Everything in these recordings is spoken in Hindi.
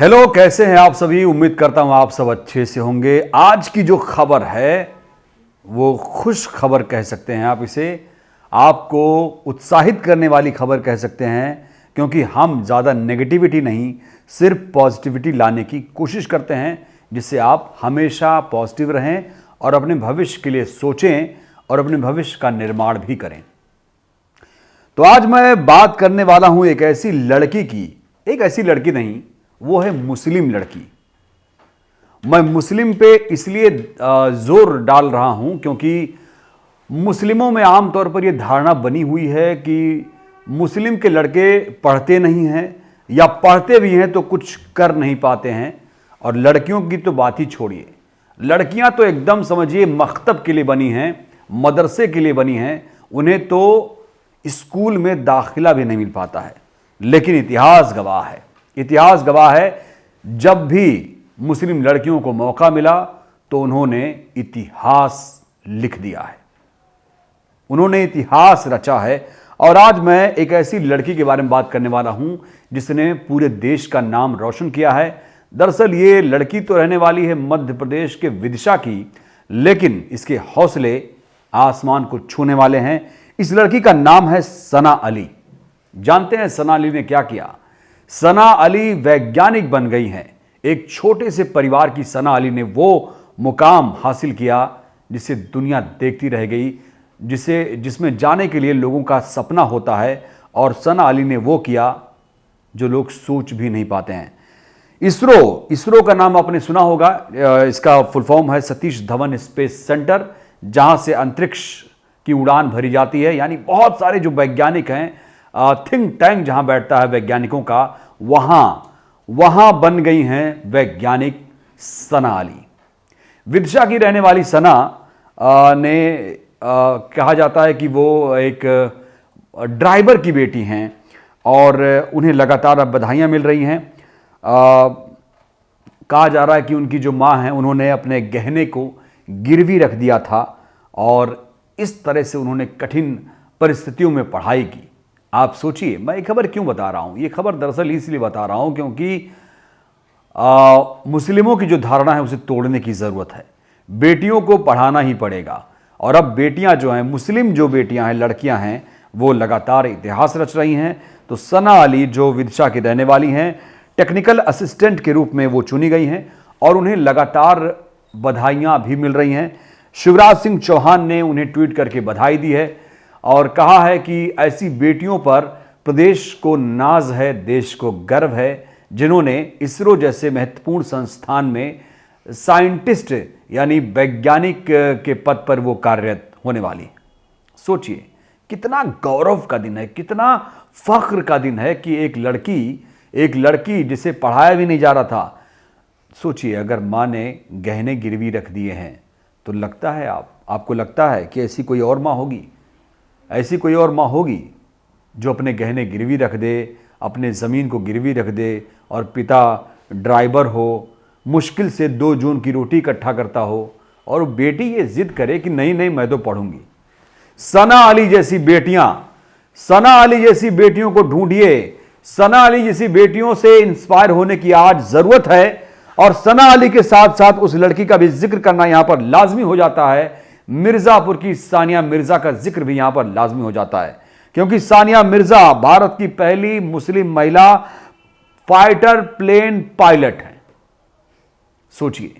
हेलो, कैसे हैं आप सभी। उम्मीद करता हूं आप सब अच्छे से होंगे। आज की जो खबर है वो खुश खबर कह सकते हैं आप इसे, आपको उत्साहित करने वाली खबर कह सकते हैं, क्योंकि हम ज़्यादा नेगेटिविटी नहीं, सिर्फ पॉजिटिविटी लाने की कोशिश करते हैं, जिससे आप हमेशा पॉजिटिव रहें और अपने भविष्य के लिए सोचें और अपने भविष्य का निर्माण भी करें। तो आज मैं बात करने वाला हूं एक ऐसी लड़की की, एक ऐसी लड़की नहीं, वो है मुस्लिम लड़की। मैं मुस्लिम पे इसलिए जोर डाल रहा हूं क्योंकि मुस्लिमों में आमतौर पर यह धारणा बनी हुई है कि मुस्लिम के लड़के पढ़ते नहीं हैं या पढ़ते भी हैं तो कुछ कर नहीं पाते हैं। और लड़कियों की तो बात ही छोड़िए, लड़कियां तो एकदम समझिए मकतब के लिए बनी हैं, मदरसे के लिए बनी हैं, उन्हें तो स्कूल में दाखिला भी नहीं मिल पाता है। लेकिन इतिहास गवाह है, जब भी मुस्लिम लड़कियों को मौका मिला तो उन्होंने इतिहास लिख दिया है, उन्होंने इतिहास रचा है। और आज मैं एक ऐसी लड़की के बारे में बात करने वाला हूं जिसने पूरे देश का नाम रोशन किया है। दरअसल ये लड़की तो रहने वाली है मध्य प्रदेश के विदिशा की, लेकिन इसके हौसले आसमान को छूने वाले हैं। इस लड़की का नाम है सना अली। जानते हैं सना अली ने क्या किया? सना अली वैज्ञानिक बन गई हैं। एक छोटे से परिवार की सना अली ने वो मुकाम हासिल किया जिसे दुनिया देखती रह गई, जिसमें जाने के लिए लोगों का सपना होता है। और सना अली ने वो किया जो लोग सोच भी नहीं पाते हैं। इसरो का नाम आपने सुना होगा। इसका फुल फॉर्म है सतीश धवन स्पेस सेंटर, जहां से अंतरिक्ष की उड़ान भरी जाती है। यानी बहुत सारे जो वैज्ञानिक हैं, थिंक टैंक जहां बैठता है वैज्ञानिकों का, वहां बन गई हैं वैज्ञानिक सना अली। विदिशा की रहने वाली सना ने कहा जाता है कि वो एक ड्राइवर की बेटी हैं और उन्हें लगातार अब बधाइयां मिल रही हैं। कहा जा रहा है कि उनकी जो मां हैं उन्होंने अपने गहने को गिरवी रख दिया था और इस तरह से उन्होंने कठिन परिस्थितियों में पढ़ाई की। आप सोचिए, मैं ये खबर क्यों बता रहा हूं? ये खबर दरअसल इसलिए बता रहा हूं क्योंकि मुस्लिमों की जो धारणा है उसे तोड़ने की जरूरत है। बेटियों को पढ़ाना ही पड़ेगा। और अब बेटियां जो हैं, मुस्लिम जो बेटियां हैं, लड़कियां हैं, वो लगातार इतिहास रच रही हैं। तो सना अली जो विदिशा की रहने वाली हैं, टेक्निकल असिस्टेंट के रूप में वो चुनी गई हैं और उन्हें लगातार बधाइयां भी मिल रही हैं। शिवराज सिंह चौहान ने उन्हें ट्वीट करके बधाई दी है और कहा है कि ऐसी बेटियों पर प्रदेश को नाज है, देश को गर्व है, जिन्होंने इसरो जैसे महत्वपूर्ण संस्थान में साइंटिस्ट यानी वैज्ञानिक के पद पर वो कार्यरत होने वाली। सोचिए कितना गौरव का दिन है, कितना फख्र का दिन है कि एक लड़की जिसे पढ़ाया भी नहीं जा रहा था। सोचिए अगर मां ने गहने गिरवी रख दिए हैं तो लगता है आपको लगता है कि ऐसी कोई और मां होगी जो अपने गहने गिरवी रख दे, अपने ज़मीन को गिरवी रख दे, और पिता ड्राइवर हो, मुश्किल से 2 जून की रोटी इकट्ठा करता हो, और बेटी ये जिद करे कि नहीं मैं तो पढ़ूंगी। सना अली जैसी बेटियों को ढूंढिए। सना अली जैसी बेटियों से इंस्पायर होने की आज जरूरत है। और सना अली के साथ साथ उस लड़की का भी जिक्र करना यहां पर लाजमी हो जाता है। मिर्जापुर की सानिया मिर्जा का जिक्र भी यहां पर लाजमी हो जाता है, क्योंकि सानिया मिर्जा भारत की पहली मुस्लिम महिला फाइटर प्लेन पायलट है। सोचिए,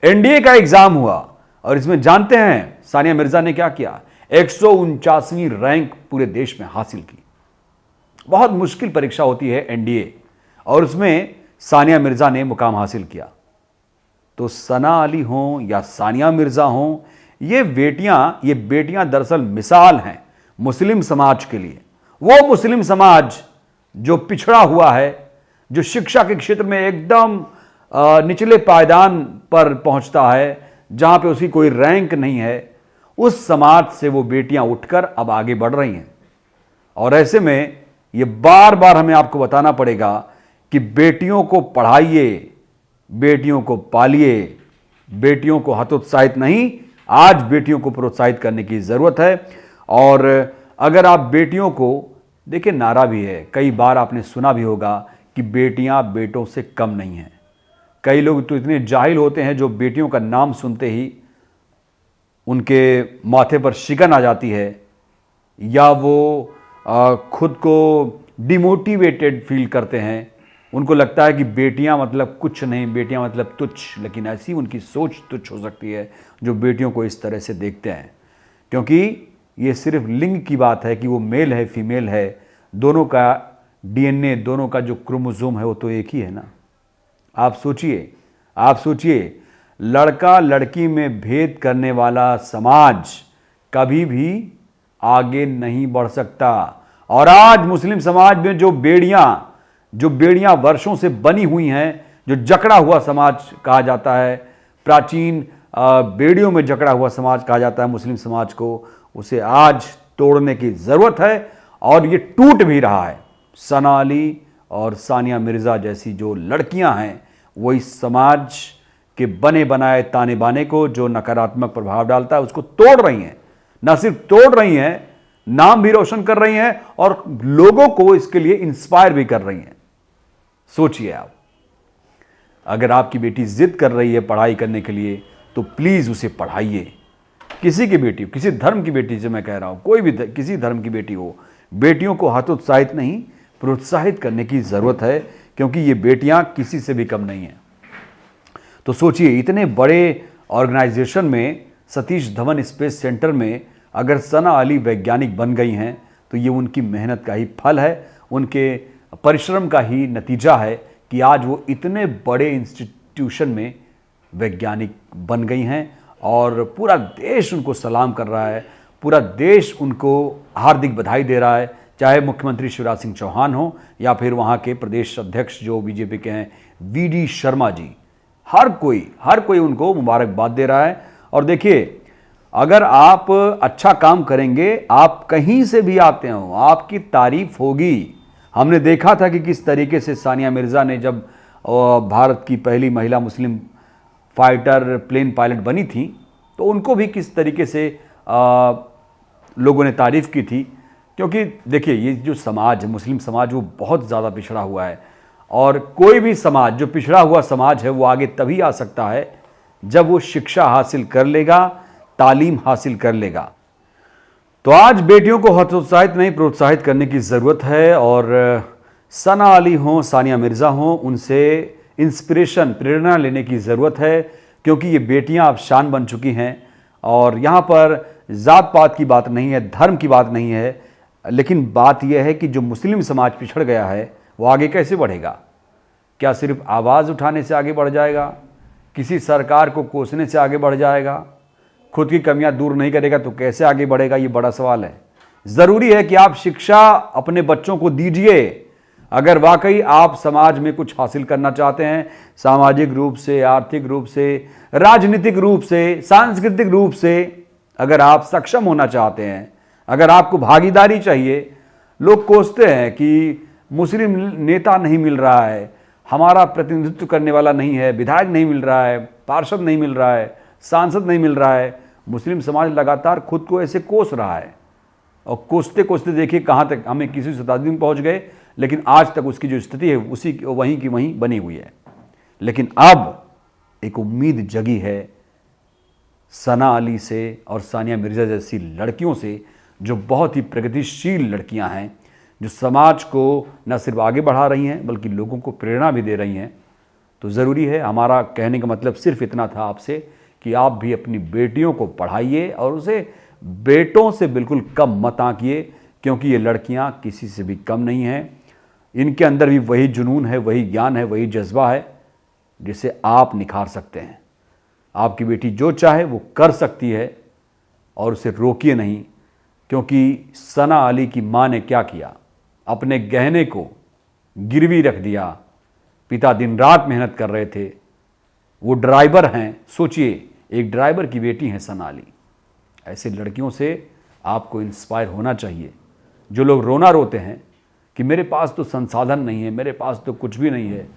एनडीए का एग्जाम हुआ और इसमें जानते हैं सानिया मिर्जा ने क्या किया? 149वीं रैंक पूरे देश में हासिल की। बहुत मुश्किल परीक्षा होती है एनडीए, और उसमें सानिया मिर्जा ने मुकाम हासिल किया। तो सना अली हों या सानिया मिर्जा हों, ये बेटियां दरअसल मिसाल हैं मुस्लिम समाज के लिए। वो मुस्लिम समाज जो पिछड़ा हुआ है, जो शिक्षा के क्षेत्र में एकदम निचले पायदान पर पहुंचता है, जहां पे उसकी कोई रैंक नहीं है, उस समाज से वो बेटियां उठकर अब आगे बढ़ रही हैं। और ऐसे में ये बार बार हमें आपको बताना पड़ेगा कि बेटियों को पढ़ाइए, बेटियों को पालिए, बेटियों को हतोत्साहित नहीं, आज बेटियों को प्रोत्साहित करने की जरूरत है। और अगर आप बेटियों को देखिए, नारा भी है, कई बार आपने सुना भी होगा कि बेटियां बेटों से कम नहीं हैं। कई लोग तो इतने जाहिल होते हैं जो बेटियों का नाम सुनते ही उनके माथे पर शिकन आ जाती है, या वो खुद को डिमोटिवेटेड फील करते हैं। उनको लगता है कि बेटियां मतलब कुछ नहीं, बेटियां मतलब तुच्छ। लेकिन ऐसी उनकी सोच तुच्छ हो सकती है जो बेटियों को इस तरह से देखते हैं, क्योंकि ये सिर्फ लिंग की बात है कि वो मेल है फीमेल है, दोनों का डीएनए, दोनों का जो क्रोमोसोम है वो तो एक ही है ना। आप सोचिए, लड़का लड़की में भेद करने वाला समाज कभी भी आगे नहीं बढ़ सकता। और आज मुस्लिम समाज में जो बेड़ियां वर्षों से बनी हुई हैं, जो जकड़ा हुआ समाज कहा जाता है, प्राचीन बेड़ियों में जकड़ा हुआ समाज कहा जाता है मुस्लिम समाज को, उसे आज तोड़ने की जरूरत है। और ये टूट भी रहा है। सना अली और सानिया मिर्जा जैसी जो लड़कियां हैं वो इस समाज के बने बनाए ताने बाने को, जो नकारात्मक प्रभाव डालता है, उसको तोड़ रही हैं। न सिर्फ तोड़ रही हैं, नाम भी रोशन कर रही हैं और लोगों को इसके लिए इंस्पायर भी कर रही हैं। सोचिए आप, अगर आपकी बेटी जिद कर रही है पढ़ाई करने के लिए तो प्लीज उसे पढ़ाइए। किसी की बेटी, किसी धर्म की बेटी से मैं कह रहा हूं, कोई भी किसी धर्म की बेटी हो, बेटियों को हतोत्साहित नहीं प्रोत्साहित करने की जरूरत है, क्योंकि ये बेटियां किसी से भी कम नहीं हैं। तो सोचिए, इतने बड़े ऑर्गेनाइजेशन में, सतीश धवन स्पेस सेंटर में अगर सना अली वैज्ञानिक बन गई हैं तो ये उनकी मेहनत का ही फल है, उनके परिश्रम का ही नतीजा है कि आज वो इतने बड़े इंस्टीट्यूशन में वैज्ञानिक बन गई हैं और पूरा देश उनको सलाम कर रहा है, पूरा देश उनको हार्दिक बधाई दे रहा है। चाहे मुख्यमंत्री शिवराज सिंह चौहान हो या फिर वहाँ के प्रदेश अध्यक्ष जो बीजेपी के हैं वीडी शर्मा जी, हर कोई उनको मुबारकबाद दे रहा है। और देखिए, अगर आप अच्छा काम करेंगे, आप कहीं से भी आते हो, आपकी तारीफ होगी। हमने देखा था कि किस तरीके से सानिया मिर्जा ने, जब भारत की पहली महिला मुस्लिम फाइटर प्लेन पायलट बनी थी, तो उनको भी किस तरीके से लोगों ने तारीफ की थी। क्योंकि देखिए, ये जो समाज है, मुस्लिम समाज, वो बहुत ज़्यादा पिछड़ा हुआ है। और कोई भी समाज जो पिछड़ा हुआ समाज है वो आगे तभी आ सकता है जब वो शिक्षा हासिल कर लेगा, तालीम हासिल कर लेगा। तो आज बेटियों को हतोत्साहित नहीं प्रोत्साहित करने की ज़रूरत है। और सना अली हों, सानिया मिर्ज़ा हों, उनसे इंस्पिरेशन, प्रेरणा लेने की ज़रूरत है, क्योंकि ये बेटियां अब शान बन चुकी हैं। और यहाँ पर ज़ात पात की बात नहीं है, धर्म की बात नहीं है, लेकिन बात यह है कि जो मुस्लिम समाज पिछड़ गया है वो आगे कैसे बढ़ेगा। क्या सिर्फ आवाज़ उठाने से आगे बढ़ जाएगा? किसी सरकार को कोसने से आगे बढ़ जाएगा? खुद की कमियां दूर नहीं करेगा तो कैसे आगे बढ़ेगा? ये बड़ा सवाल है। ज़रूरी है कि आप शिक्षा अपने बच्चों को दीजिए। अगर वाकई आप समाज में कुछ हासिल करना चाहते हैं, सामाजिक रूप से, आर्थिक रूप से, राजनीतिक रूप से, सांस्कृतिक रूप से अगर आप सक्षम होना चाहते हैं, अगर आपको भागीदारी चाहिए। लोग कोसते हैं कि मुस्लिम नेता नहीं मिल रहा है, हमारा प्रतिनिधित्व करने वाला नहीं है, विधायक नहीं मिल रहा है, पार्षद नहीं मिल रहा है, सांसद नहीं मिल रहा है। मुस्लिम समाज लगातार खुद को ऐसे कोस रहा है, और कोसते कोसते देखिए कहाँ तक, हमें किसी शताब्दी में पहुँच गए, लेकिन आज तक उसकी जो स्थिति है उसी वहीं की वहीं बनी हुई है। लेकिन अब एक उम्मीद जगी है सना अली से और सानिया मिर्जा जैसी लड़कियों से, जो बहुत ही प्रगतिशील लड़कियां हैं, जो समाज को न सिर्फ आगे बढ़ा रही हैं बल्कि लोगों को प्रेरणा भी दे रही हैं। तो ज़रूरी है, हमारा कहने का मतलब सिर्फ इतना था आपसे कि आप भी अपनी बेटियों को पढ़ाइए और उसे बेटों से बिल्कुल कम मत आंकिए, क्योंकि ये लड़कियां किसी से भी कम नहीं हैं। इनके अंदर भी वही जुनून है, वही ज्ञान है, वही जज्बा है जिसे आप निखार सकते हैं। आपकी बेटी जो चाहे वो कर सकती है और उसे रोकिए नहीं, क्योंकि सना अली की माँ ने क्या किया, अपने गहने को गिरवी रख दिया। पिता दिन रात मेहनत कर रहे थे, वो ड्राइवर हैं। सोचिए, एक ड्राइवर की बेटी है सना अली। ऐसे लड़कियों से आपको इंस्पायर होना चाहिए। जो लोग रोना रोते हैं कि मेरे पास तो संसाधन नहीं है, मेरे पास तो कुछ भी नहीं है,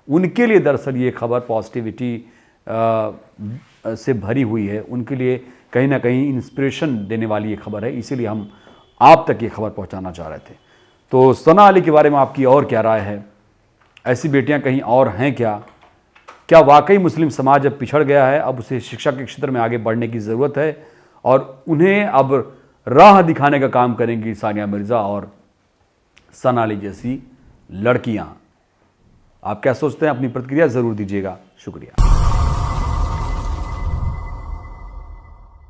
उनके लिए दरअसल ये खबर पॉजिटिविटी से भरी हुई है। उनके लिए कहीं ना कहीं इंस्पिरेशन देने वाली ये खबर है, इसीलिए हम आप तक ये खबर पहुंचाना चाह रहे थे। तो सना अली के बारे में आपकी और क्या राय है, ऐसी बेटियां कहीं और हैं क्या? क्या वाकई मुस्लिम समाज अब पिछड़ गया है? अब उसे शिक्षा के क्षेत्र में आगे बढ़ने की ज़रूरत है और उन्हें अब राह दिखाने का काम करेंगी सानिया मिर्ज़ा और सना अली जैसी लड़कियां। आप क्या सोचते हैं? अपनी प्रतिक्रिया ज़रूर दीजिएगा। शुक्रिया।